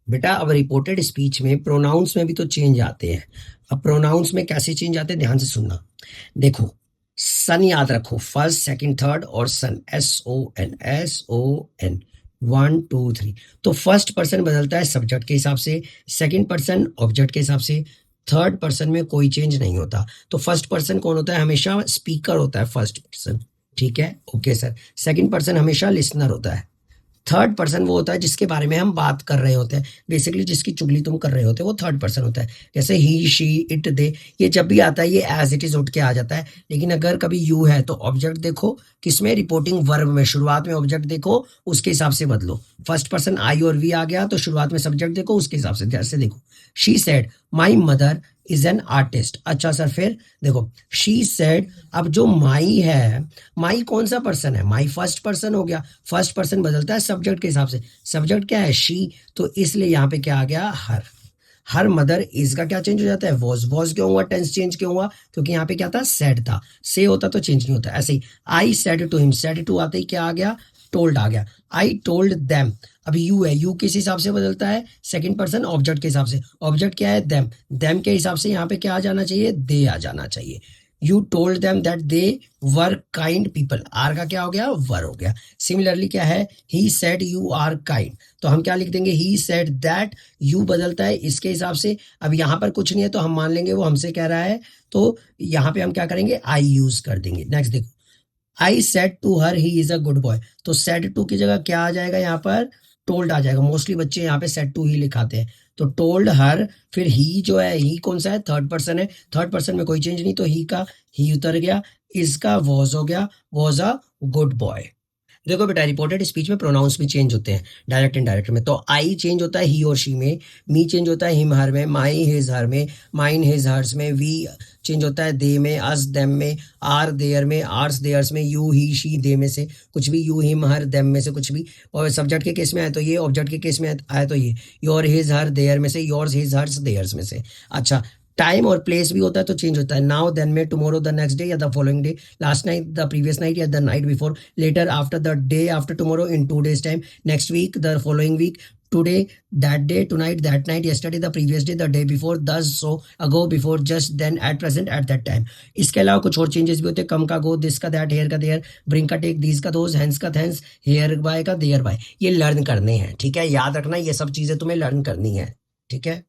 बेटा अब reported speech में प्रोनाउंस में भी तो चेंज आते हैं। अब प्रोनाउंस में कैसे चेंज आते हैं ध्यान से सुनना। देखो सन याद रखो, फर्स्ट सेकंड थर्ड और सन, SON 1 2 3। तो फर्स्ट पर्सन बदलता है सब्जेक्ट के हिसाब से, सेकंड पर्सन ऑब्जेक्ट के हिसाब से, थर्ड पर्सन में कोई चेंज नहीं होता। तो फर्स्ट पर्सन कौन होता है? हमेशा स्पीकर होता है फर्स्ट पर्सन। ठीक है, ओके सर। सेकंड पर्सन हमेशा लिसनर होता है। थर्ड पर्सन वो होता है जिसके बारे में हम बात कर रहे होते हैं, बेसिकली जिसकी चुगली तुम कर रहे होते हो, वो थर्ड पर्सन होता है। जैसे ही, शी, इट, दे, ये जब भी आता है ये एज इट इज उठ के आ जाता है। लेकिन अगर कभी यू है तो ऑब्जेक्ट देखो किसमें, रिपोर्टिंग वर्ब में, शुरुआत में ऑब्जेक्ट देखो, उसके हिसाब से बदलो। फर्स्ट पर्सन आई और वी आ गया तो शुरुआत में सब्जेक्ट देखो, उसके हिसाब से। जैसे देखो she said my mother is an artist. अच्छा सर फिर देखो शी सेड, अब जो माई है, माई कौन सा पर्सन है? माई फर्स्ट पर्सन हो गया। फर्स्ट पर्सन बदलता है सब्जेक्ट के हिसाब से। सब्जेक्ट क्या है? शी। तो इसलिए यहाँ पे क्या आ गया? हर। हर मदर इज का क्या चेंज हो जाता है? वॉज क्यों हुआ? टेंस चेंज क्यों हुआ? क्योंकि यहाँ पे क्या था? सेड था। से होता तो चेंज नहीं होता। ऐसे ही I said to him, said to आते ही क्या आ गया? टोल्ड आ गया। आई टोल्ड देम, अभी यू है, यू किस हिसाब से बदलता है? सेकंड पर्सन ऑब्जेक्ट के हिसाब से। ऑब्जेक्ट क्या है? देम। देम के हिसाब से यहाँ पे क्या आ जाना चाहिए? दे आ जाना चाहिए। You told them that they were kind people, are का क्या हो गया? वर हो गया। सिमिलरली क्या है? He said you are kind, तो हम क्या लिख देंगे? ही सेड दैट, यू बदलता है इसके हिसाब से। अब यहाँ पर कुछ नहीं है तो हम मान लेंगे वो हमसे कह रहा है, तो यहाँ पे हम क्या करेंगे? आई यूज कर देंगे। नेक्स्ट देखो, I said to her he is a good boy, तो सेड टू की जगह क्या आ जाएगा? यहाँ पर टोल्ड आ जाएगा। मोस्टली बच्चे यहाँ पे सेड टू ही लिखाते हैं, तो टोल्ड हर। फिर ही जो है, ही कौन सा है? थर्ड पर्सन है। थर्ड पर्सन में कोई चेंज नहीं, तो ही का ही उतर गया, इसका वॉज हो गया, वॉज अ गुड बॉय। देखो बेटा रिपोर्टेड स्पीच में प्रोनाउंस भी चेंज होते हैं डायरेक्ट इनडायरेक्ट में। तो आई चेंज होता है ही और शी में, मी चेंज होता है हिम हर में, माई हिज हर में, माइन हिज हर्स में, वी चेंज होता है दे में, अस देम में, आर देयर में, आर्स देयर्स में, यू ही शी दे में से कुछ भी, यू हिम हर देम में से कुछ भी। और सब्जेक्ट के केस में आए तो ये, ऑब्जेक्ट के केस में आए तो ये, योर हिज हर देयर में से, योर्स हिज हर्स देयर्स में से। अच्छा, टाइम और प्लेस भी होता है तो चेंज होता है। नाउ, देन में, टुमारो, द नेक्स्ट डे या the following day, last night, the previous night या the night before, later, after, the day after tomorrow, in 2 days time, next week, the following week, today, that day, tonight, that night, yesterday, the previous day, the day before, thus, so, ago, before, just, then, at present, at that time. इसके अलावा कुछ और changes भी होते हैं। कम का गो, this का that, hair का देयर, ब्रिंग का टेक, दीज का दोज, हैंस का थैंस, हेयर बाय का देयर बाय। ये लर्न करने हैं, ठीक है? याद रखना ये सब चीजें तुम्हें लर्न करनी है, ठीक है?